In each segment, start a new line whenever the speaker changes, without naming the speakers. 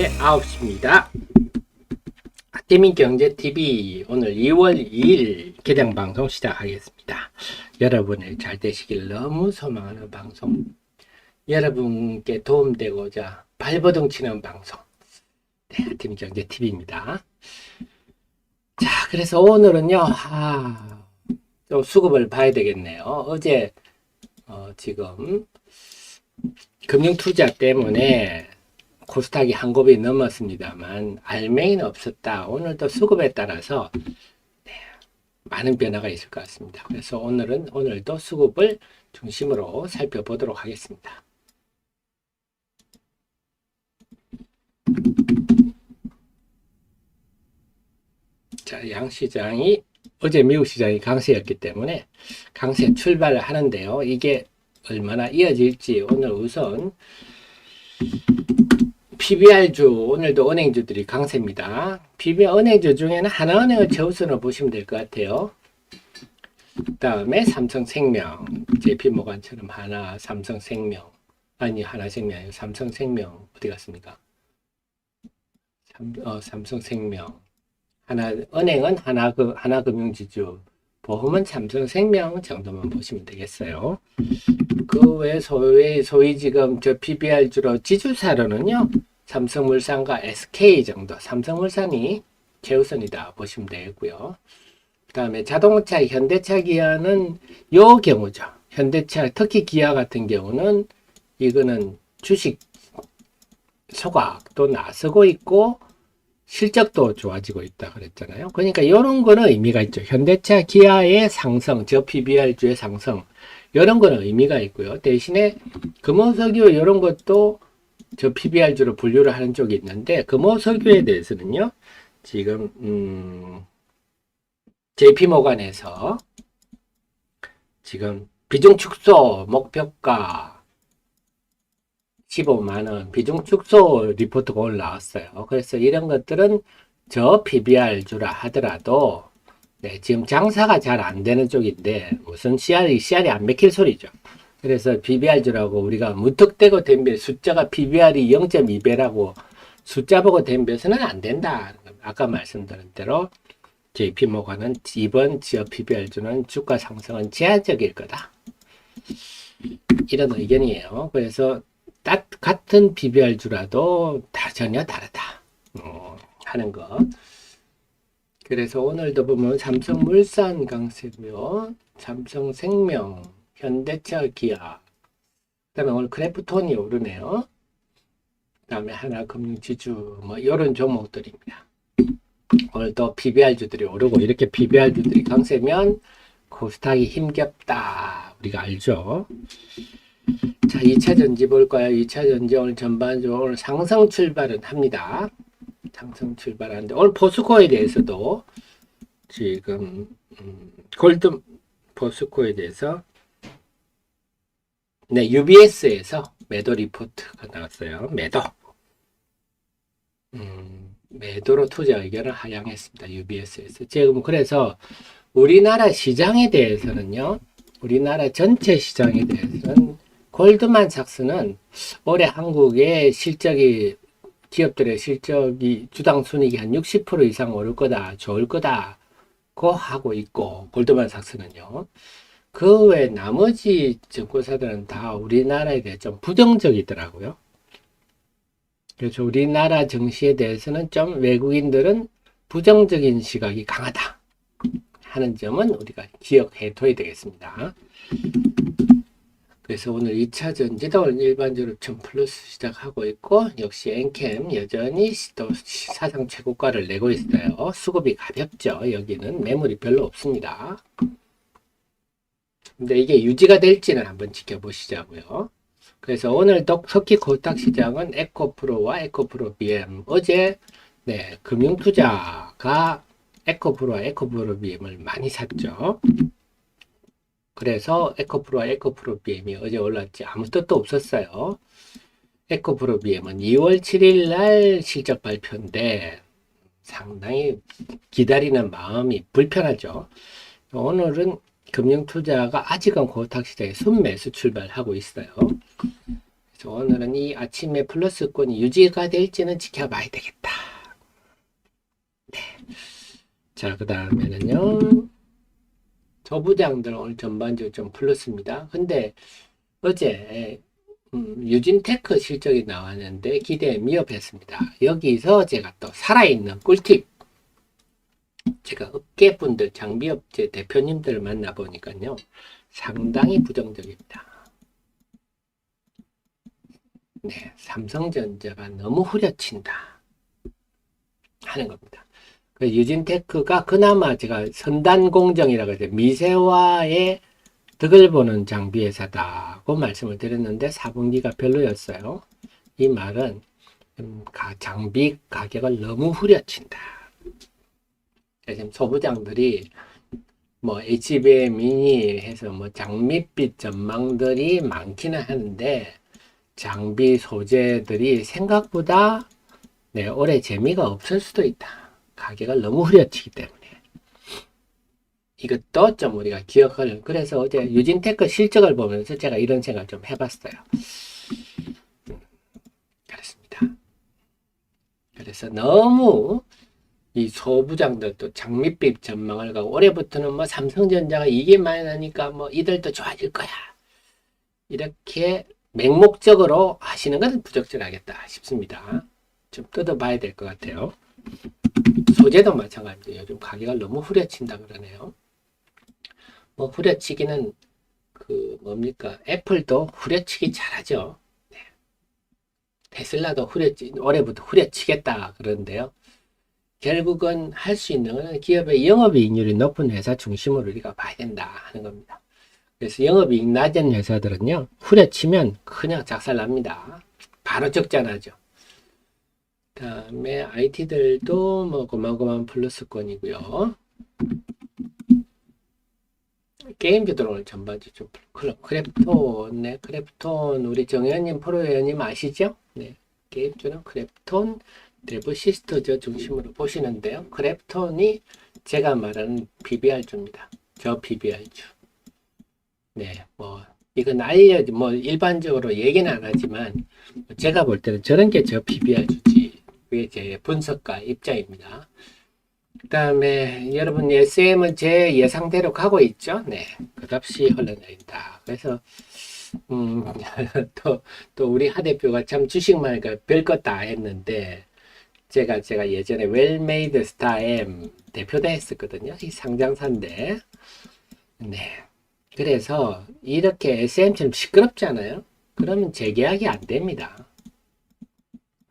네, 9시입니다. 태민경제TV 오늘 2월 2일 개장 방송 시작하겠습니다. 여러분의 잘 되시길 너무 소망하는 방송, 여러분께 도움되고자 발버둥 치는 방송, 네, 태민경제TV입니다. 자, 그래서 오늘은요, 좀 수급을 봐야 되겠네요. 어제 지금 금융투자 때문에 코스닥이 한 곱이 넘었습니다만 알맹이는 없었다. 오늘도 수급에 따라서 많은 변화가 있을 것 같습니다. 그래서 오늘도 수급을 중심으로 살펴보도록 하겠습니다. 자, 양시장이 어제 미국 시장이 강세였기 때문에 강세 출발을 하는데요. 이게 얼마나 이어질지 오늘 우선 PBR주, 오늘도 은행주들이 강세입니다. PBR 은행주 중에는 하나은행을 최우선으로 보시면 될 것 같아요. 그 다음에 삼성생명, JP모간처럼 삼성생명, 삼성생명 어디 갔습니까? 삼성생명, 은행은 하나금융지주, 보험은 삼성생명 정도만 보시면 되겠어요. 그 외 소위 지금 저 PBR주로 지주사로는요, 삼성물산과 SK 정도, 삼성물산이 최우선이다 보시면 되겠고요. 그 다음에 자동차, 현대차, 기아는 요 경우죠. 현대차, 특히 기아 같은 경우는 이거는 주식 소각도 나서고 있고 실적도 좋아지고 있다 그랬잖아요. 그러니까 이런 거는 의미가 있죠. 현대차, 기아의 상승, 저 PBR주의 상승, 이런 거는 의미가 있고요. 대신에 금호석유 이런 것도 저 PBR주로 분류를 하는 쪽이 있는데, 금호석유에 대해서는요, 지금 JP모간에서 지금 비중 축소 목표가 15만원 비중 축소 리포트가 올라왔어요. 그래서 이런 것들은 저 PBR주라 하더라도 지금 장사가 잘 안 되는 쪽인데 무슨 CR이 안 맥힐 소리죠. 그래서 PBR주라고 우리가 무턱대고 덤벼 숫자가 PBR이 0.2배라고 숫자 보고 덤벼서는 안 된다. 아까 말씀드린 대로 JP모간은 이번 지역 PBR주는 주가 상승은 제한적일 거다. 이런 의견이에요. 그래서 같은 PBR주라도 전혀 다르다 하는 것. 그래서 오늘도 보면 삼성물산 강세고요, 삼성생명, 현대차, 기아, 그 다음에 오늘 크래프톤이 오르네요. 그 다음에 하나금융지주, 이런 종목들입니다. 오늘도 PBR주들이 오르고, 이렇게 PBR주들이 강세면 코스닥이 힘겹다, 우리가 알죠. 자, 2차전지 볼까요? 2차전지 오늘 전반적으로 오늘 상승 출발은 합니다. 상승 출발하는데, 오늘 포스코에 대해서도 지금 골드 포스코에 대해서 UBS에서 매도 리포트가 나왔어요. 매도로 투자 의견을 하향했습니다. UBS에서. 지금 그래서 우리나라 시장에 대해서는요, 우리나라 전체 시장에 대해서는 골드만삭스는 올해 한국의 기업들의 실적이 주당 순이익이 한 60% 이상 오를 거다, 좋을 거다고 하고 있고, 골드만삭스는요. 그 외 나머지 증권사들은 다 우리나라에 대해 좀 부정적이더라고요. 그래서 우리나라 증시에 대해서는 좀 외국인들은 부정적인 시각이 강하다 하는 점은 우리가 기억해 둬야 되겠습니다. 그래서 오늘 2차 전지도 일반적으로 1000 플러스 시작하고 있고, 역시 엔캠 여전히 또 사상 최고가를 내고 있어요. 수급이 가볍죠. 여기는 매물이 별로 없습니다. 근데 이게 유지가 될지는 한번 지켜보시자고요. 그래서 오늘 특히 코스닥 시장은 에코프로와 에코프로 BM, 어제 금융투자가 에코프로와 에코프로 BM을 많이 샀죠. 그래서 에코프로와 에코프로 BM이 어제 올랐지 아무 뜻도 없었어요. 에코프로 BM은 2월 7일 날 실적 발표인데 상당히 기다리는 마음이 불편하죠. 오늘은 금융투자가 아직은 코스닥 시장에 순매수 출발하고 있어요. 그래서 오늘은 이 아침에 플러스권이 유지가 될지는 지켜봐야 되겠다. 네. 자, 그 다음에는요. 소부장들 오늘 전반적으로 좀 플러스입니다. 근데 어제 유진테크 실적이 나왔는데 기대에 미흡했습니다. 여기서 제가 또 살아있는 꿀팁, 제가 업계분들, 장비업체 대표님들을 만나보니까요 상당히 부정적입니다. 네, 삼성전자가 너무 후려친다 하는 겁니다. 그 유진테크가 그나마 제가 선단공정이라고 해서 미세화의 덕을 보는 장비 회사다고 말씀을 드렸는데 4분기가 별로였어요. 이 말은 장비 가격을 너무 후려친다. 지금 소부장들이 뭐 HBM 미니 해서 뭐 장밋빛 전망들이 많기는 하는데 장비 소재들이 생각보다 네, 올해 재미가 없을 수도 있다. 가격을 너무 후려치기 때문에. 이것도 좀 우리가 기억을, 그래서 어제 유진테크 실적을 보면서 제가 이런 생각을 좀 해봤어요. 그렇습니다. 그래서 너무 이 소부장들도 장밋빛 전망을 가고 올해부터는 뭐 삼성전자가 이게 많이 나니까 뭐 이들도 좋아질 거야. 이렇게 맹목적으로 하시는 것은 부적절하겠다 싶습니다. 좀 뜯어봐야 될 것 같아요. 소재도 마찬가지예요. 요즘 가격을 너무 후려친다 그러네요. 뭐 후려치기는 그 뭡니까? 애플도 후려치기 잘하죠. 네. 테슬라도 올해부터 후려치겠다 그러는데요. 결국은 할 수 있는 것은 기업의 영업이익률이 높은 회사 중심으로 우리가 봐야 된다 하는 겁니다. 그래서 영업이익 낮은 회사들은요 후려치면 그냥 작살납니다. 바로 적자나죠. 그 다음에 IT들도 뭐 고만고만 플러스권이고요. 게임주들 오늘 전반적으로 좀 크랩톤, 네, 크랩톤 우리 정혜원님 프로회원님 아시죠? 네, 게임주는 크랩톤, 데브시스터즈 중심으로 보시는데요. 크랩톤이 제가 말하는 PBR주입니다. 저 PBR주. 네, 뭐 이건 뭐 일반적으로 얘기는 안 하지만 제가 볼 때는 저런 게 저 PBR주지. 그게 제 분석가 입장입니다. 그 다음에 여러분 SM은 제 예상대로 가고 있죠. 네, 끝없이 흘러내린다. 그래서 또 우리 하 대표가 참 주식만 별것 다 했는데 제가 예전에 웰메이드 스타엠 대표도 했었거든요. 이 상장사인데 네. 그래서 이렇게 SM처럼 시끄럽잖아요. 그러면 재계약이 안 됩니다.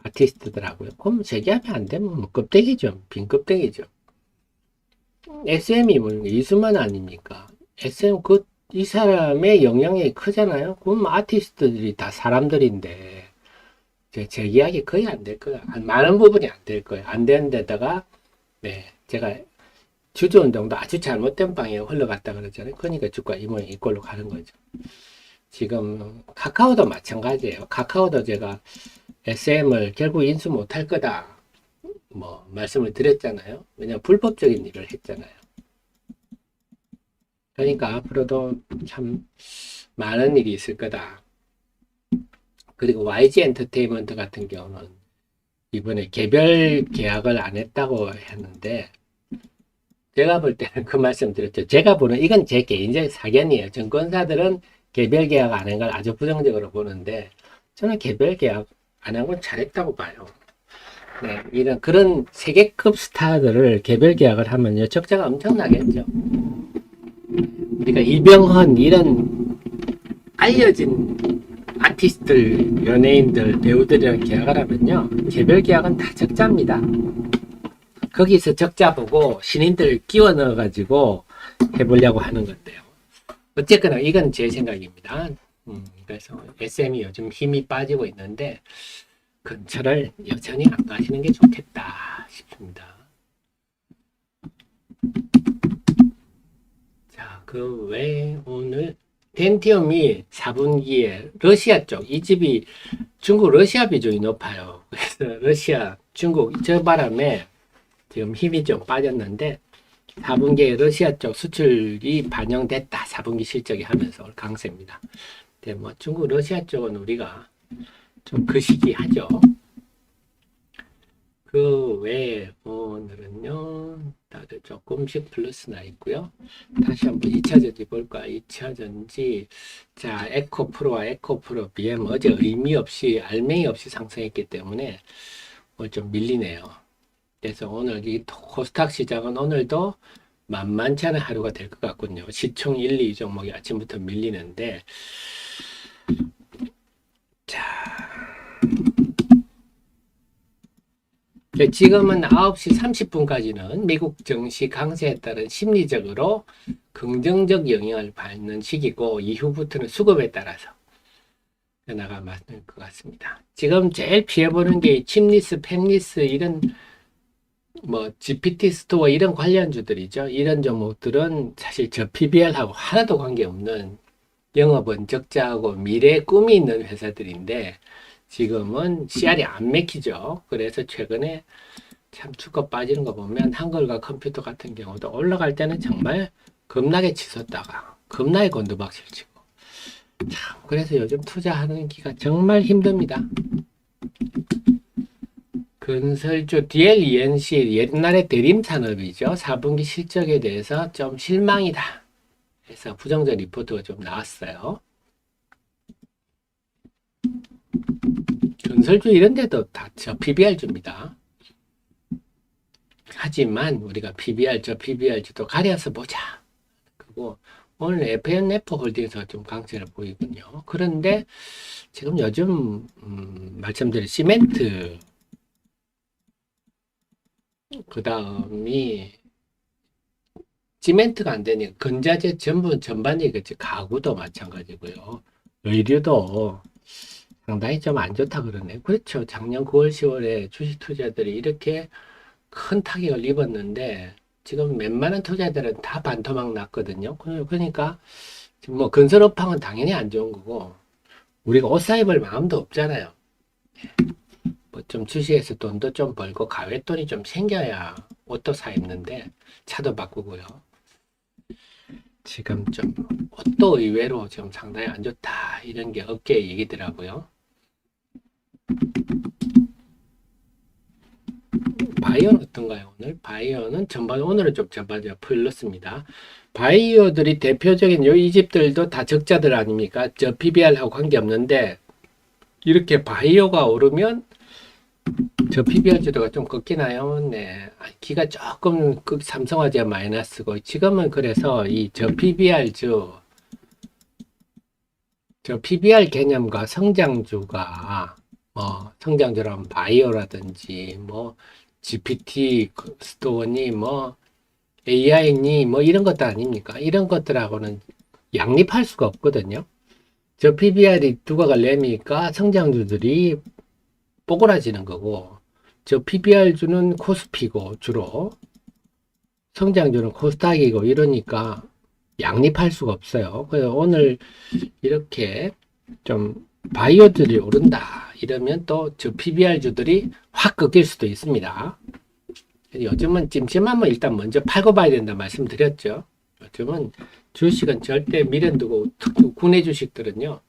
아티스트들하고요. 그럼 재계약이 안 되면 뭐 껍데기죠. 빈 껍데기죠. SM이 뭐 이수만 아닙니까? SM 이 사람의 영향력이 크잖아요. 그럼 아티스트들이 다 사람들인데 재계약이 거의 안 될 거야. 많은 부분이 안 될 거예요. 안 되는 데다가 네, 제가 주주운동도 아주 잘못된 방향에 흘러갔다 그러잖아요. 그러니까 주가 이 모양 이꼴로 가는 거죠. 지금 카카오도 마찬가지예요. 카카오도 제가 SM을 결국 인수 못할 거다 뭐 말씀을 드렸잖아요. 왜냐하면 불법적인 일을 했잖아요. 그러니까 앞으로도 참 많은 일이 있을 거다. 그리고 YG 엔터테인먼트 같은 경우는 이번에 개별 계약을 안 했다고 했는데 제가 볼 때는 그 말씀 드렸죠. 제가 보는 이건 제 개인적 사견이에요. 증권사들은 개별 계약 안 한 걸 아주 부정적으로 보는데 저는 개별 계약 안 한 건 잘했다고 봐요. 네, 이런 그런 세계급 스타들을 개별 계약을 하면요 적자가 엄청나겠죠. 우리가 이병헌 이런 알려진 아티스트들, 연예인들, 배우들이랑 계약을 하면요 개별 계약은 다 적자입니다. 거기서 적자 보고 신인들 끼워 넣어 가지고 해보려고 하는 건데요. 어쨌거나 이건 제 생각입니다. 그래서 SM이 요즘 힘이 빠지고 있는데 근처를 여전히 안 가시는 게 좋겠다 싶습니다. 자, 그 외에 오늘 덴티엄이 4분기에 러시아 쪽, 이 집이 중국 러시아 비중이 높아요. 그래서 러시아, 중국 저 바람에 지금 힘이 좀 빠졌는데 4분기에 러시아 쪽 수출이 반영됐다. 4분기 실적이 하면서 강세입니다. 근데 뭐 중국 러시아 쪽은 우리가 좀 그 시기 하죠. 그 외에 오늘은요, 다들 조금씩 플러스 나 있고요. 다시 한번 2차전지 볼까? 2차전지. 자, 에코프로와 에코프로 BM 어제 의미 없이, 알맹이 없이 상승했기 때문에 오늘 좀 밀리네요. 그래서 오늘 이 코스닥 시장은 오늘도 만만치 않은 하루가 될 것 같군요. 시총 1, 2 종목이 아침부터 밀리는데, 자, 지금은 9시 30분까지는 미국 증시 강세에 따른 심리적으로 긍정적 영향을 받는 시기고, 이후부터는 수급에 따라서 변화가 많을 것 같습니다. 지금 제일 피해보는 게 칩리스, 팹리스 이런 뭐 GPT 스토어 이런 관련주들이죠. 이런 종목들은 사실 저 PBR하고 하나도 관계없는 영업은 적자하고 미래에 꿈이 있는 회사들인데 지금은 CR이 안 맥히죠. 그래서 최근에 참 주가 빠지는 거 보면 한글과 컴퓨터 같은 경우도 올라갈 때는 정말 겁나게 치솟다가 겁나게 곤두박질 치고 참 그래서 요즘 투자하는 기가 정말 힘듭니다. 건설주 DLENC 옛날에 대림산업이죠. 4분기 실적에 대해서 좀 실망이다. 해서 부정적 리포트가 좀 나왔어요. 건설주 이런 데도 다 저 PBR주입니다. 하지만 우리가 PBR, 저 PBR주도 가려서 보자. 그리고 오늘 FNF 홀딩에서 좀 강세를 보이군요. 그런데 지금 요즘 말씀드린 시멘트 그 다음이 시멘트가 안 되니까 건자재 전반이겠지. 가구도 마찬가지고요. 의류도 상당히 좀 안 좋다 그러네. 그렇죠. 작년 9월, 10월에 주식 투자들이 이렇게 큰 타격을 입었는데 지금 웬만한 투자들은 다 반토막 났거든요. 그러니까 뭐 건설업황은 당연히 안 좋은 거고 우리가 옷 사입을 마음도 없잖아요. 뭐 좀 주식에서 돈도 좀 벌고 가외돈이 좀 생겨야 옷도 사 입는데 차도 바꾸고요. 지금 좀 옷도 의외로 지금 상당히 안 좋다 이런 게 업계 얘기더라고요. 바이오는 어떤가요? 오늘 바이오는 전반 오늘은 좀 전반적으로 풀렸습니다. 바이오들이 대표적인 이 집들도 다 적자들 아닙니까? 저 PBR하고 관계없는데 이렇게 바이오가 오르면 저 PBR 주도가 좀 꺾이나요? 네. 기가 조금 삼성화재 마이너스고 지금은 그래서 이 저 PBR 저 PBR 개념과 성장주가 성장주라면 바이오라든지 뭐 GPT 스토어니 뭐 AI니 뭐 이런 것들 아닙니까? 이런 것들하고는 양립할 수가 없거든요. 저 PBR이 누가 갈래니까 성장주들이 뽀글라지는 거고 저 PBR주는 코스피고 주로 성장주는 코스닥이고 이러니까 양립할 수가 없어요. 그래서 오늘 이렇게 좀 바이오들이 오른다 이러면 또 저 PBR주들이 확 꺾일 수도 있습니다. 요즘은 찜찜하면 일단 먼저 팔고 봐야 된다 말씀드렸죠. 요즘은 주식은 절대 미련 두고 특히 국내 주식들은요.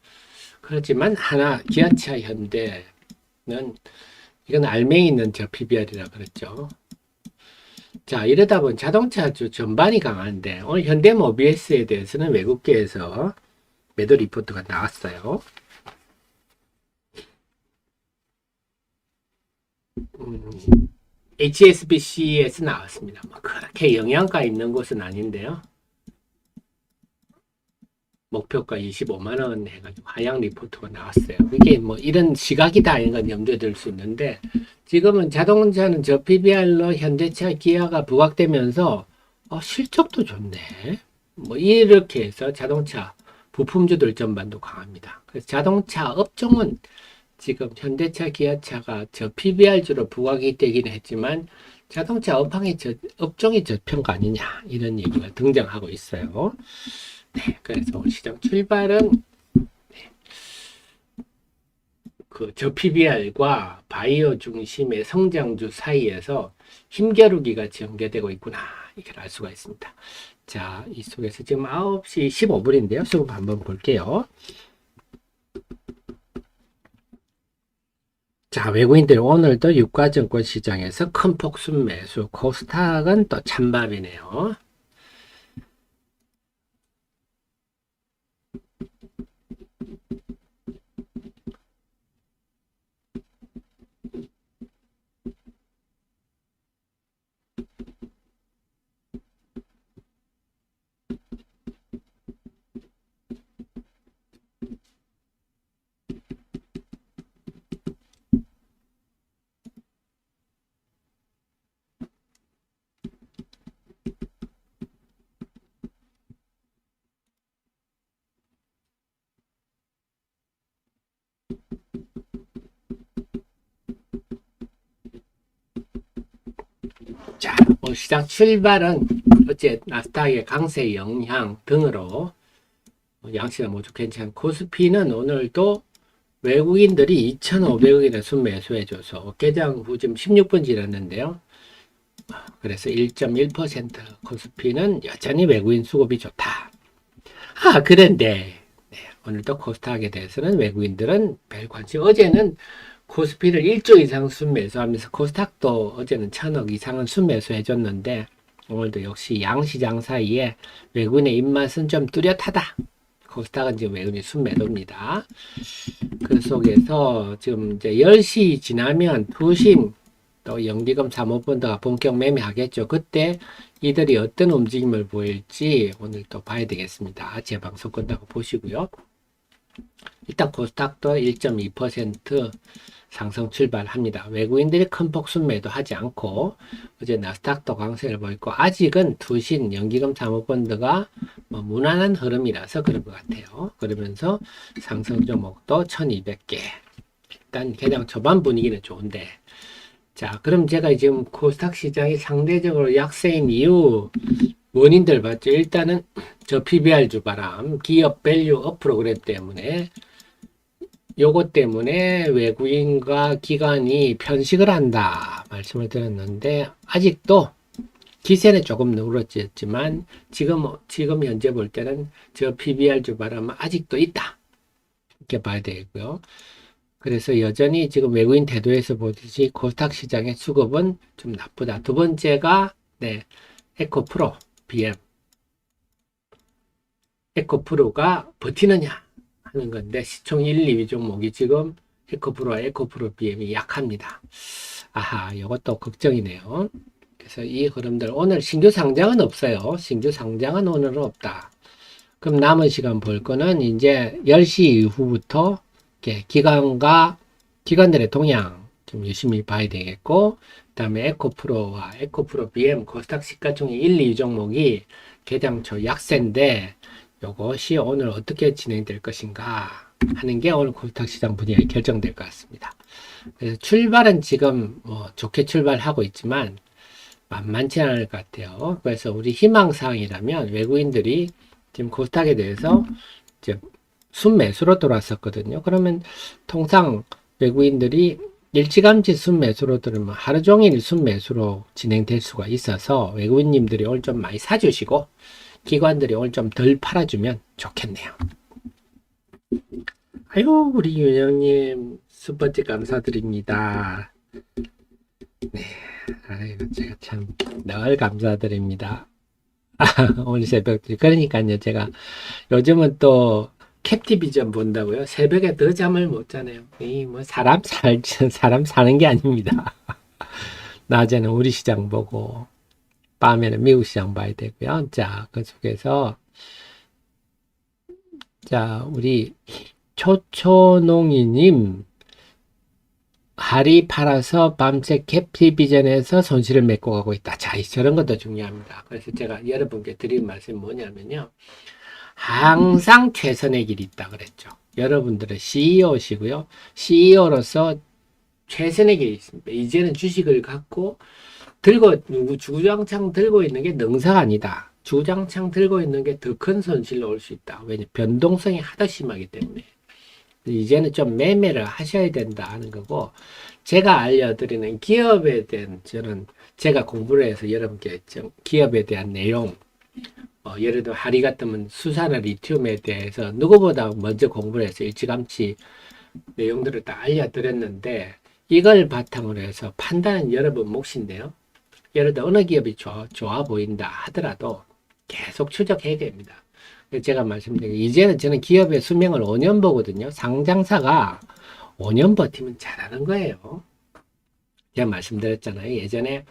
그렇지만 하나 기아차 현대는 이건 알맹이 있는 저 PBR이라 그랬죠. 자 이러다 보면 자동차주 전반이 강한데 오늘 현대모비스에 대해서는 외국계에서 매도 리포트가 나왔어요. HSBC에서 나왔습니다. 뭐 그렇게 영양가 있는 곳은 아닌데요. 목표가 25만원 해가지고 하향 리포트가 나왔어요. 이게 뭐 이런 시각이다 이런 건 염두에 둘 수 있는데 지금은 자동차는 저 PBR로 현대차, 기아가 부각되면서 실적도 좋네. 뭐 이렇게 해서 자동차 부품주들 전반도 강합니다. 그래서 자동차 업종은 지금 현대차, 기아차가 저 PBR주로 부각이 되긴 했지만 자동차 업종이 저평가 아니냐 이런 얘기가 등장하고 있어요. 네, 그래서 시장 출발은 그 저 PBR과 바이오 중심의 성장주 사이에서 힘겨루기가 전개되고 있구나 이걸 알 수가 있습니다. 자, 이 속에서 지금 9시 15분인데요. 수급 한번 볼게요. 자, 외국인들이 오늘도 유가증권 시장에서 큰 폭순 매수, 코스닥은 또 찬밥이네요. 자, 시장 출발은 어제 나스닥의 강세 영향 등으로 양시가 모두 괜찮은 코스피는 오늘도 외국인들이 2,500억이나 순매수해줘서 개장 후 지금 16분 지났는데요. 그래서 1.1% 코스피는 여전히 외국인 수급이 좋다. 그런데 네, 오늘도 코스닥에 대해서는 외국인들은 별 관심. 어제는 코스피를 1조 이상 순매수하면서 코스닥도 어제는 1,000억 이상은 순매수 해줬는데 오늘도 역시 양시장 사이에 외국인의 입맛은 좀 뚜렷하다. 코스닥은 지금 외국인 순매도입니다. 그 속에서 지금 이제 10시 지나면 투신 또 연기금 사모펀드가 본격 매매하겠죠. 그때 이들이 어떤 움직임을 보일지 오늘 또 봐야 되겠습니다. 제 방송 끝나고 보시고요. 일단 코스닥도 1.2% 상승 출발합니다. 외국인들이 큰 폭순 매도하지 않고 어제 나스닥도 강세를 보였고 아직은 투신 연기금 사모펀드가 무난한 흐름이라서 그런 것 같아요. 그러면서 상승 종목도 1200개. 일단 개장 초반 분위기는 좋은데 자, 그럼 제가 지금 코스닥 시장이 상대적으로 약세인 이유 원인들 봤죠. 일단은 저 PBR 주바람, 기업 밸류 업 프로그램 때문에 요것 때문에 외국인과 기관이 편식을 한다 말씀을 드렸는데 아직도 기세는 조금 누그러졌지만 지금 현재 볼 때는 저 PBR 주바람은 아직도 있다 이렇게 봐야 되고요. 그래서 여전히 지금 외국인 태도에서 보듯이 코스닥 시장의 수급은 좀 나쁘다. 두 번째가 네, 에코프로 BM 에코프로가 버티느냐 하는 건데 시총 1, 2위 종목이 지금 에코프로와 에코프로 BM이 약합니다. 이것도 걱정이네요. 그래서 이 흐름들 오늘 신규 상장은 없어요. 신규 상장은 오늘은 없다. 그럼 남은 시간 볼 거는 이제 10시 이후부터 기관들의 동향 좀 유심히 봐야 되겠고, 그 다음에 에코프로와 에코프로 BM 코스닥 시가총액 1, 2위 종목이 개장초 약세인데 요것이 오늘 어떻게 진행될 것인가 하는 게 오늘 코스닥 시장 분위기가 결정될 것 같습니다. 그래서 출발은 지금 좋게 출발하고 있지만 만만치 않을 것 같아요. 그래서 우리 희망사항이라면 외국인들이 지금 코스닥에 대해서 이제 순매수로 돌아왔었거든요. 그러면 통상 외국인들이 일찌감치 순매수로 들으면 하루 종일 순매수로 진행될 수가 있어서 외국인님들이 오늘 좀 많이 사주시고 기관들이 오늘 좀 덜 팔아주면 좋겠네요. 아유, 우리 윤영님 슈퍼챗 감사드립니다. 네, 아이고 제가 참 늘 감사드립니다. 오늘 새벽 그러니까요 제가 요즘은 또 캡티비전 본다고요. 새벽에 더 잠을 못 자네요. 이 뭐 사람 사는 게 아닙니다. 낮에는 우리 시장 보고 밤에는 미국 시장 봐야 되고요. 자, 그 속에서 자, 우리 초초농이님 할이 팔아서 밤새 캡티비전에서 손실을 메고 가고 있다. 자, 저런 것도 중요합니다. 그래서 제가 여러분께 드린 말씀이 뭐냐면요. 항상 최선의 길이 있다 그랬죠. 여러분들은 CEO시고요. CEO로서 최선의 길이 있습니다. 이제는 주식을 갖고 주구장창 들고 있는 게 능사가 아니다. 주구장창 들고 있는 게 더 큰 손실로 올 수 있다. 왜냐 변동성이 하도 심하기 때문에. 이제는 좀 매매를 하셔야 된다 하는 거고, 제가 알려드리는 기업에 대한 제가 공부를 해서 여러분께 기업에 대한 내용, 예를 들어 하리 같으면 수산화 리튬에 대해서 누구보다 먼저 공부를 해서 일찌감치 내용들을 다 알려드렸는데 이걸 바탕으로 해서 판단은 여러분 몫인데요. 예를 들어 어느 기업이 좋아 보인다 하더라도 계속 추적해야 됩니다. 제가 말씀드린 이제는 저는 기업의 수명을 5년 보거든요. 상장사가 5년 버티면 잘하는 거예요. 제가 말씀드렸잖아요. 예전에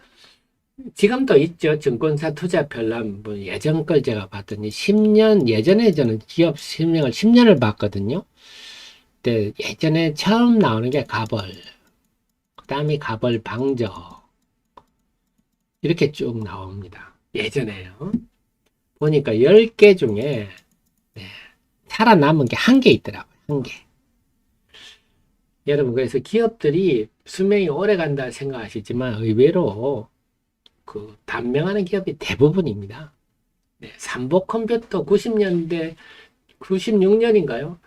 지금도 있죠. 증권사 투자 별난 뭐 예전 걸 제가 봤더니 10년 예전에 저는 기업 수명을 10년을 봤거든요. 근데 예전에 처음 나오는 게 가벌, 그다음에 가벌 방저 이렇게 쭉 나옵니다. 예전에요. 보니까 10개 중에 네, 살아남은 게 한 개 있더라고요. 한 개. 여러분 그래서 기업들이 수명이 오래 간다 생각하시지만 의외로 그 단명하는 기업이 대부분입니다. 네, 삼보 컴퓨터 90년대 96년인가요?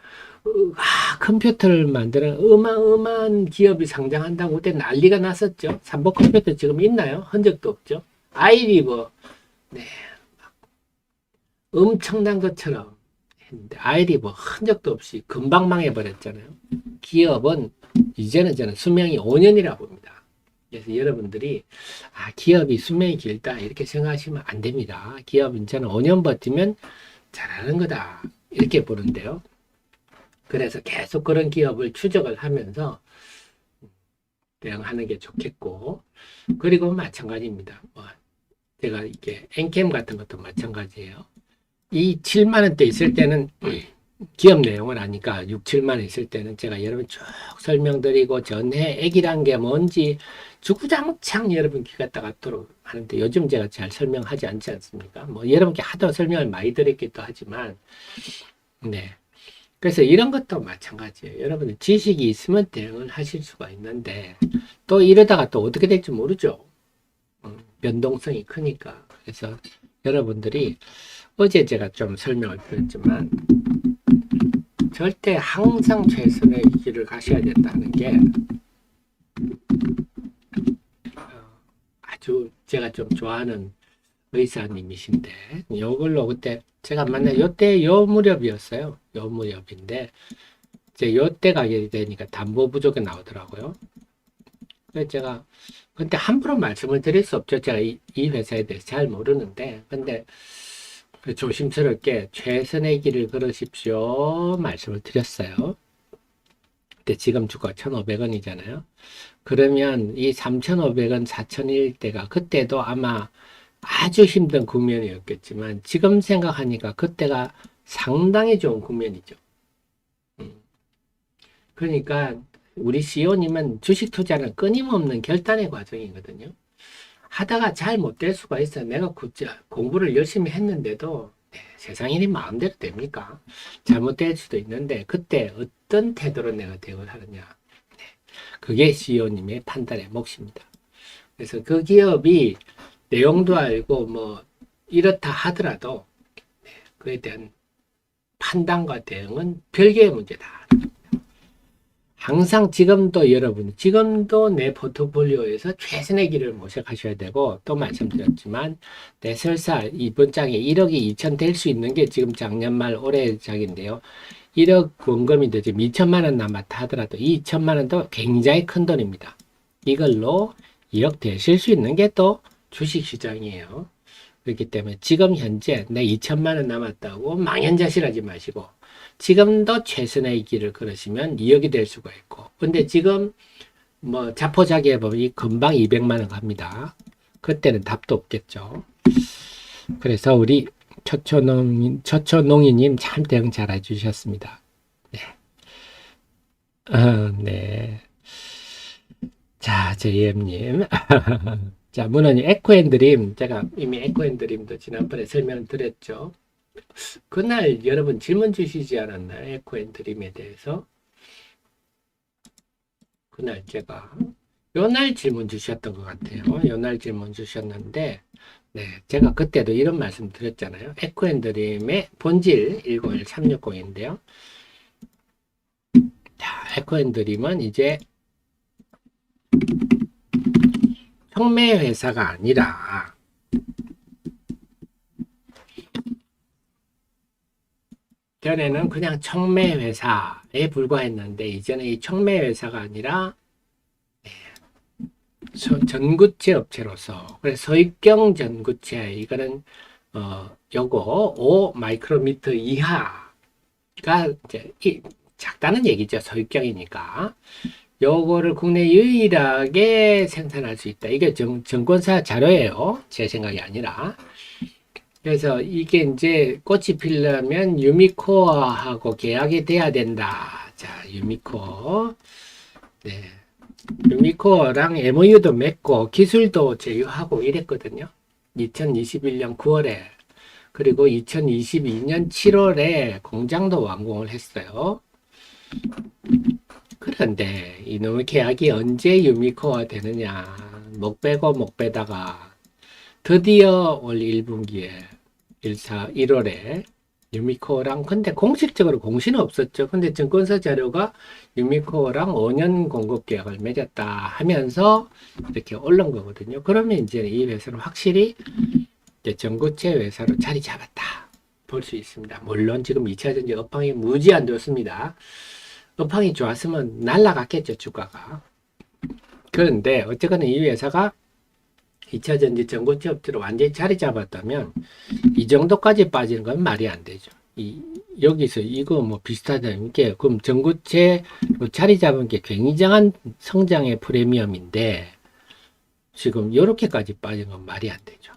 컴퓨터를 만드는 어마어마한 기업이 상장한다고 그때 난리가 났었죠. 삼보 컴퓨터 지금 있나요? 흔적도 없죠. 아이리버 네, 엄청난 것처럼 했는데 아이리버 흔적도 없이 금방 망해버렸잖아요. 기업은 이제는 저는 수명이 5년이라 봅니다. 그래서 여러분들이 기업이 수명이 길다 이렇게 생각하시면 안 됩니다. 기업은 저는 5년 버티면 잘하는 거다 이렇게 보는데요. 그래서 계속 그런 기업을 추적을 하면서 대응하는 게 좋겠고, 그리고 마찬가지입니다. 제가 이게 엔캠 같은 것도 마찬가지예요. 이 7만 원대 있을 때는 기업 내용을 아니까 6, 7만 원 있을 때는 제가 여러분 쭉 설명드리고 전해액이란 게 뭔지 주구장창 여러분 귀 갖다 갖도록 하는데 요즘 제가 잘 설명하지 않지 않습니까? 뭐 여러분께 하도 설명을 많이 드렸기도 하지만 네. 그래서 이런 것도 마찬가지예요. 여러분들 지식이 있으면 대응을 하실 수가 있는데 또 이러다가 또 어떻게 될지 모르죠. 변동성이 크니까. 그래서 여러분들이 어제 제가 좀 설명을 드렸지만 절대 항상 최선의 길을 가셔야 된다는 게 아주 제가 좀 좋아하는 의사님이신데 요걸로 그때 제가 만난 요때 요 무렵이었어요. 요 무렵인데 이제 요때 가게 되니까 담보 부족이 나오더라고요. 그래서 제가 근데 함부로 말씀을 드릴 수 없죠. 제가 이 회사에 대해서 잘 모르는데 근데 조심스럽게 최선의 길을 걸으십시오 말씀을 드렸어요. 근데 지금 주가 1,500원이잖아요. 그러면 이 3,500원, 4,000일 때가 그때도 아마 아주 힘든 국면이었겠지만 지금 생각하니까 그때가 상당히 좋은 국면이죠. 그러니까 우리 CEO님은 주식 투자는 끊임없는 결단의 과정이거든요. 하다가 잘 못 될 수가 있어요. 내가 공부를 열심히 했는데도 세상 일이 마음대로 됩니까? 잘못될 수도 있는데 그때 어떤 태도로 내가 대응을 하느냐. 그게 CEO님의 판단의 몫입니다. 그래서 그 기업이 내용도 알고 뭐 이렇다 하더라도 그에 대한 판단과 대응은 별개의 문제다. 항상 지금도 내 포트폴리오에서 최선의 길을 모색하셔야 되고 또 말씀드렸지만 내 설사 이번 장에 1억이 2천 될 수 있는 게 지금 작년 말 올해 장인데요. 1억 원금인데 지금 2천만 원 남았다 하더라도 이 2천만 원도 굉장히 큰 돈입니다. 이걸로 2억 되실 수 있는 게 또 주식시장이에요. 그렇기 때문에 지금 현재 내 2천만 원 남았다고 망연자실하지 마시고 지금도 최선의 길을 걸으시면 2억이 될 수가 있고 근데 지금 뭐 자포자기해 보면 금방 200만 원 갑니다. 그때는 답도 없겠죠. 그래서 우리 처초농이님 참 대응 잘 해주셨습니다. 네. 네. 자, JM님. 자, 문헌이 에코앤드림. 제가 이미 에코앤드림도 지난번에 설명을 드렸죠. 그날 여러분 질문 주시지 않았나요? 에코앤드림에 대해서. 그날 제가 요날 질문 주셨던 것 같아요. 요날 질문 주셨는데 네, 제가 그때도 이런 말씀 드렸잖아요. 에코앤드림의 본질 101360인데요. 자, 에코앤드림은 이제 혁매 회사가 아니라 전에는 그냥 촉매 회사에 불과했는데 이제는 이 촉매 회사가 아니라 네, 전구체 업체로서, 그래서 서입경 전구체, 이거는, 요거 5 마이크로미터 이하가 이제 작다는 얘기죠. 서입경이니까. 요거를 국내 유일하게 생산할 수 있다. 이게 정권사 자료예요. 제 생각이 아니라. 그래서 이게 이제 꽃이 피려면 유미코어하고 계약이 돼야 된다. 자, 유미코어. 네. 유미코어랑 MOU도 맺고 기술도 제휴하고 이랬거든요. 2021년 9월에. 그리고 2022년 7월에 공장도 완공을 했어요. 그런데 이놈의 계약이 언제 유미코어가 되느냐. 목 빼고 목 빼다가 드디어 올 1분기에 1월에 유미코어랑, 근데 공식적으로 공시는 없었죠. 근데 증권사 자료가 유미코어랑 5년 공급 계약을 맺었다 하면서 이렇게 올른 거거든요. 그러면 이제 이 회사는 확실히 이제 전고체 회사로 자리 잡았다 볼 수 있습니다. 물론 지금 2차전지 업황이 무지 안 좋습니다. 업황이 좋았으면 날라갔겠죠, 주가가. 그런데 어쨌거나 이 회사가 2차전지 전고체 업체로 완전히 자리 잡았다면 이 정도까지 빠지는 건 말이 안 되죠. 여기서 이거 뭐 비슷하다는 게, 그럼 전고체로 자리 잡은 게 굉장한 성장의 프리미엄인데 지금 이렇게까지 빠진 건 말이 안 되죠.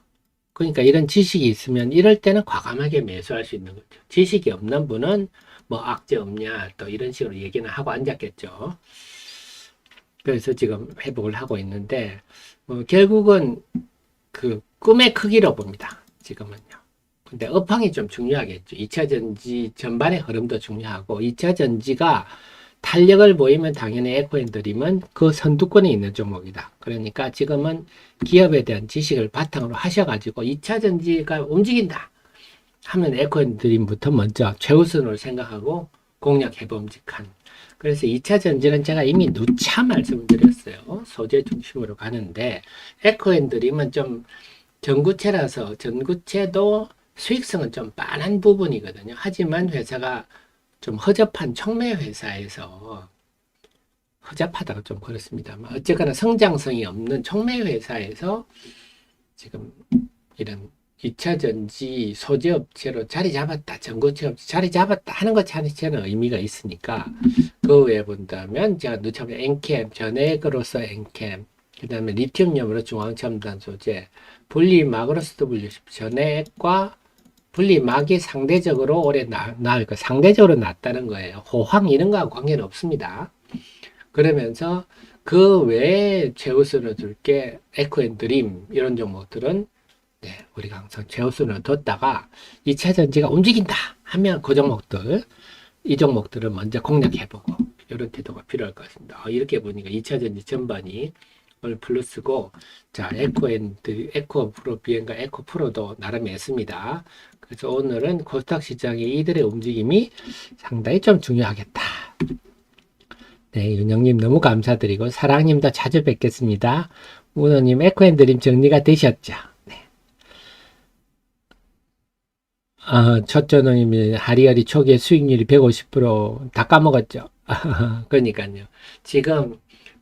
그러니까 이런 지식이 있으면 이럴 때는 과감하게 매수할 수 있는 거죠. 지식이 없는 분은 뭐 악재 없냐 또 이런 식으로 얘기는 하고 앉았겠죠. 그래서 지금 회복을 하고 있는데 결국은 그 꿈의 크기로 봅니다. 지금은요. 근데 업황이 좀 중요하겠죠. 2차 전지 전반의 흐름도 중요하고 2차 전지가 탄력을 보이면 당연히 에코앤드림은 그 선두권에 있는 종목이다. 그러니까 지금은 기업에 대한 지식을 바탕으로 하셔가지고 2차 전지가 움직인다 하면 에코앤드림부터 먼저 최우선으로 생각하고 공략해 봄직한. 그래서 2차 전지는 제가 이미 누차 말씀드렸어요. 소재 중심으로 가는데 에코앤드림은 좀 전구체라서 전구체도 수익성은 좀 빤한 부분이거든요. 하지만 회사가 좀 허접한 촉매 회사에서, 허접하다고 좀 그렇습니다만 어쨌거나 성장성이 없는 촉매 회사에서 지금 이런 2차 전지 소재 업체로 자리 잡았다, 전고체 업체 자리 잡았다 하는 것 자체는 의미가 있으니까 그 외에 본다면 제가 누차 엔캠, 전액으로서 엔캠, 그 다음에 리튬이온으로 중앙첨단 소재, 분리막으로서 WCP, 전액과 분리막이 상대적으로 올해 나을 거, 상대적으로 낮다는 거예요. 호황 이런 거하고 관계는 없습니다. 그러면서 그 외에 최우선을 둘 게 에코앤드림 이런 종목들은 우리가 항상 최우선을 뒀다가 2차 전지가 움직인다 하면 그 종목들, 이 종목들을 먼저 공략해보고 이런 태도가 필요할 것 같습니다. 이렇게 보니까 2차 전지 전반이 오늘 플러스고, 자, 에코프로 비행과 에코프로도 나름 했습니다. 그래서 오늘은 코스닥 시장의 이들의 움직임이 상당히 좀 중요하겠다. 네, 윤영님 너무 감사드리고 사랑님도 자주 뵙겠습니다. 문호님 에코앤드림 정리가 되셨죠? 네. 첫전호님이 하리하리 초기에 수익률이 150%다 까먹었죠. 그러니까요. 지금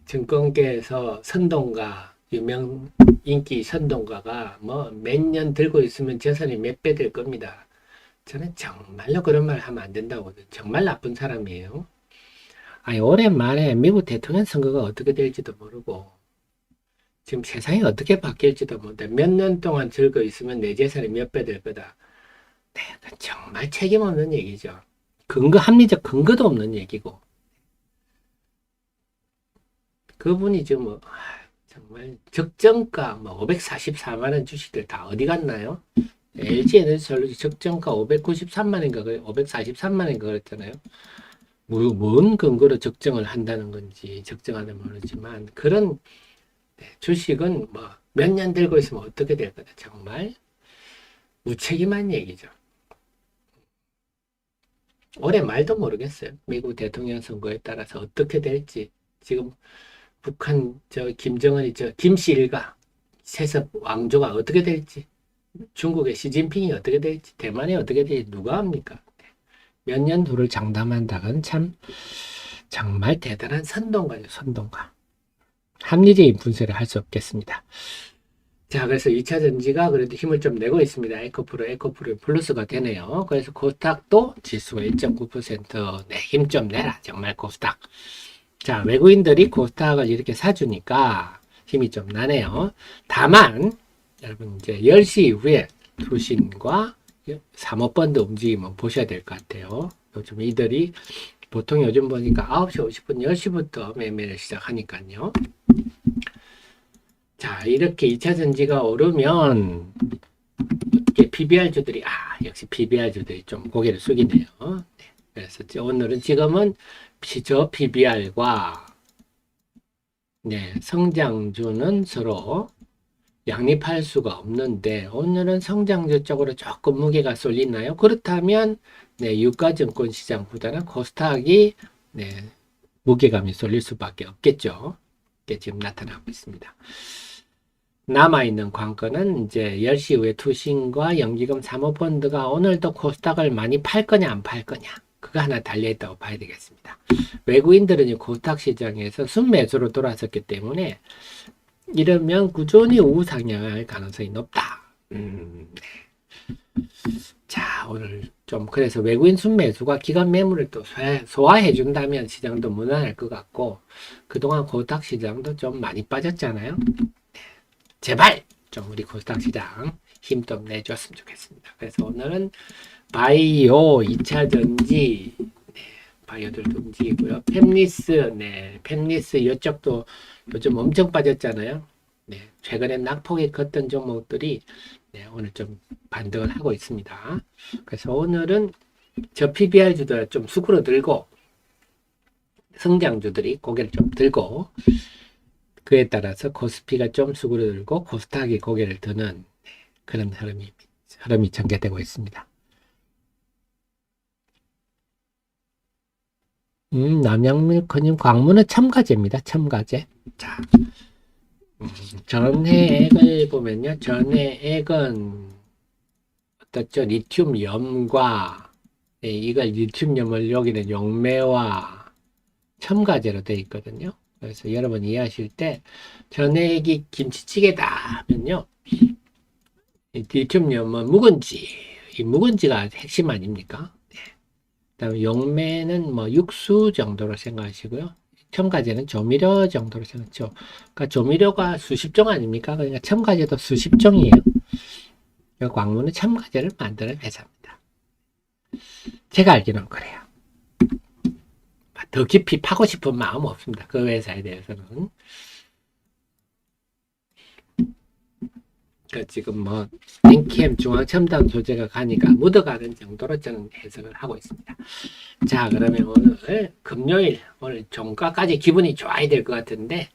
증권계에서 선동가, 유명 인기 선동가가 뭐 몇 년 들고 있으면 재산이 몇 배 될 겁니다. 저는 정말로 그런 말 하면 안 된다고. 정말 나쁜 사람이에요. 아니, 오랜만에 미국 대통령 선거가 어떻게 될지도 모르고 지금 세상이 어떻게 바뀔지도 모른다. 몇 년 동안 들고 있으면 내 재산이 몇 배 될 거다. 네, 정말 책임 없는 얘기죠. 합리적 근거도 없는 얘기고. 그분이 지금 정말 적정가 544만원 주식들 다 어디 갔나요? LG에너지솔루션 적정가 593만원인가 543만원인가 그랬잖아요. 뭔 근거로 적정을 한다는 건지 적정하는 모르지만 그런 주식은 몇 년 들고 있으면 어떻게 될 거다. 정말 무책임한 얘기죠. 올해 말도 모르겠어요. 미국 대통령 선거에 따라서 어떻게 될지. 지금 북한 김정은이 김씨 일가 세습 왕조가 어떻게 될지, 중국의 시진핑이 어떻게 될지, 대만이 어떻게 될지 누가 합니까? 몇 년 후를 장담한다는 참 정말 대단한 선동가죠. 선동가. 합리적인 분석을 할 수 없겠습니다. 자, 그래서 2차 전지가 그래도 힘을 좀 내고 있습니다. 에코프로 플러스가 되네요. 그래서 코스닥도 지수가 1.9%, 네, 힘 좀 내라. 정말 코스닥. 자, 외국인들이 코스닥을 이렇게 사주니까 힘이 좀 나네요. 다만, 여러분, 이제 10시 이후에 투신과 사모펀드 움직임은 보셔야 될 것 같아요. 요즘 이들이 보통 요즘 보니까 9시 50분, 10시부터 매매를 시작하니까요. 자, 이렇게 2차 전지가 오르면 어떻게 PBR주들이 역시 PBR주들이 좀 고개를 숙이네요. 네, 그래서 오늘은 지금은 저 PBR과 네, 성장주는 서로 양립할 수가 없는데 오늘은 성장주 쪽으로 조금 무게가 쏠리나요? 그렇다면 네, 유가증권 시장보다는 코스닥이 네, 무게감이 쏠릴 수밖에 없겠죠. 이게 지금 나타나고 있습니다. 남아있는 관건은 이제 10시 후에 투신과 연기금 사모펀드가 오늘도 코스닥을 많이 팔 거냐 안 팔 거냐 그거 하나 달려있다고 봐야 되겠습니다. 외국인들은 코스닥 시장에서 순매수로 돌아섰기 때문에 이러면 꾸준히 우상향할 가능성이 높다. 자, 오늘 좀 그래서 외국인 순매수가 기관 매물을 또 소화해 준다면 시장도 무난할 것 같고 그동안 코스닥 시장도 좀 많이 빠졌잖아요. 제발 좀 우리 코스닥 시장 힘 좀 내줬으면 좋겠습니다. 그래서 오늘은 바이오, 2차 전지, 네, 바이오들도 움직이고요. 팹리스, 네, 팹리스 이쪽도 요즘 엄청 빠졌잖아요. 네, 최근에 낙폭이 컸던 종목들이 네, 오늘 좀 반등을 하고 있습니다. 그래서 오늘은 저 PBR주들 좀 수그러들고 성장주들이 고개를 좀 들고 그에 따라서 코스피가 좀 수그러들고 코스닥이 고개를 드는 그런 흐름이 전개되고 있습니다. 남양밀크님 광문은 첨가제입니다. 첨가제. 자, 전해액을 보면요. 전해액은 어떻죠? 리튬염과 이걸 리튬염을 여기는 용매와 첨가제로 되어 있거든요. 그래서 여러분 이해하실 때 전해액이 김치찌개다 하면요. 리튬염은 묵은지, 이 묵은지가 핵심 아닙니까? 네. 그다음에 용매는 뭐 육수 정도로 생각하시고요. 첨가제는 조미료 정도로 생각하죠. 그러니까 조미료가 수십 종 아닙니까? 그러니까 첨가제도 수십 종이에요. 광문은 첨가제를 만드는 회사입니다. 제가 알기로는 그래요. 더 깊이 파고 싶은 마음 없습니다. 그 회사에 대해서는. 그 지금 뭐 NKM 중앙첨단 소재가 가니까 묻어가는 정도로 저는 해석을 하고 있습니다. 자, 그러면 오늘 금요일 오늘 종가까지 기분이 좋아야 될 것 같은데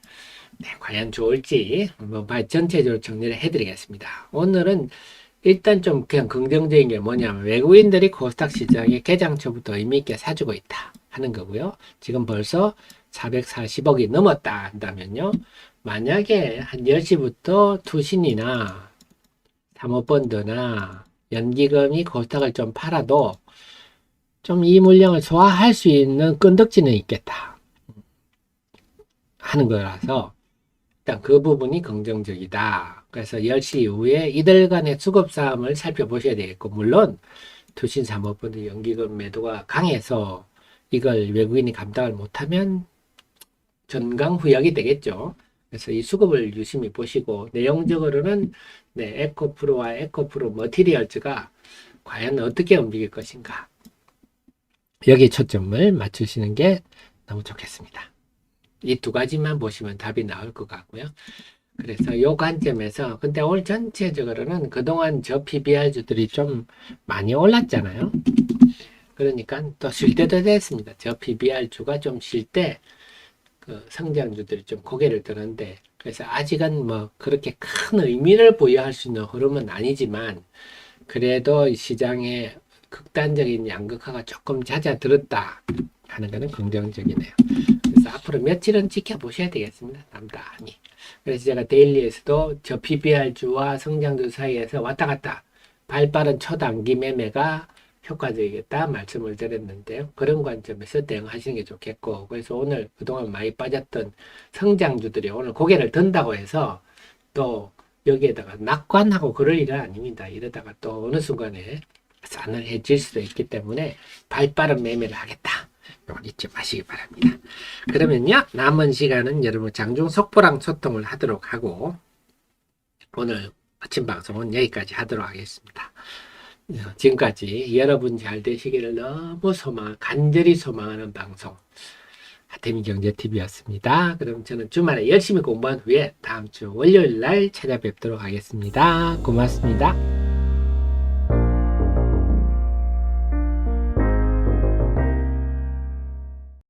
네, 과연 좋을지 한번 전체적으로 정리를 해드리겠습니다. 오늘은 일단 좀 그냥 긍정적인 게 뭐냐면 외국인들이 코스닥 시장에 개장초부터 의미있게 사주고 있다 하는 거고요. 지금 벌써 440억이 넘었다 한다면요. 만약에 한 10시부터 투신이나 사모펀드나 연기금이 코스닥을 좀 팔아도 좀 이 물량을 소화할 수 있는 끈덕지는 있겠다 하는 거라서 일단 그 부분이 긍정적이다. 그래서 10시 이후에 이들 간의 수급싸움을 살펴보셔야 되겠고 물론 투신 사모펀드 연기금 매도가 강해서 이걸 외국인이 감당을 못하면 전강후약이 되겠죠. 그래서 이 수급을 유심히 보시고 내용적으로는 네, 에코프로와 에코프로 머티리얼즈가 과연 어떻게 움직일 것인가 여기에 초점을 맞추시는 게 너무 좋겠습니다. 이 두 가지만 보시면 답이 나올 것 같고요. 그래서 이 관점에서 근데 오늘 전체적으로는 그동안 저 PBR주들이 좀 많이 올랐잖아요. 그러니까 또 쉴 때도 됐습니다. 저 PBR주가 좀 쉴 때 그 성장주들이 좀 고개를 드는데 그래서 아직은 뭐 그렇게 큰 의미를 부여할 수 있는 흐름은 아니지만 그래도 시장에 극단적인 양극화가 조금 잦아들었다 하는 것은 긍정적이네요. 그래서 앞으로 며칠은 지켜보셔야 되겠습니다. 남단히. 그래서 제가 데일리에서도 저 PBR주와 성장주 사이에서 왔다 갔다 발빠른 초단기 매매가 효과적이겠다 말씀을 드렸는데요. 그런 관점에서 대응하시는 게 좋겠고, 그래서 오늘 그동안 많이 빠졌던 성장주들이 오늘 고개를 든다고 해서 또 여기에다가 낙관하고 그럴 일은 아닙니다. 이러다가 또 어느 순간에 싸늘해질 수도 있기 때문에 발빠른 매매를 하겠다. 이건 잊지 마시기 바랍니다. 그러면요, 남은 시간은 여러분 장중 속보랑 소통을 하도록 하고, 오늘 아침 방송은 여기까지 하도록 하겠습니다. 지금까지 여러분 잘 되시기를 너무 간절히 소망하는 방송 하태민경제TV였습니다. 그럼 저는 주말에 열심히 공부한 후에 다음 주 월요일 날 찾아뵙도록 하겠습니다. 고맙습니다.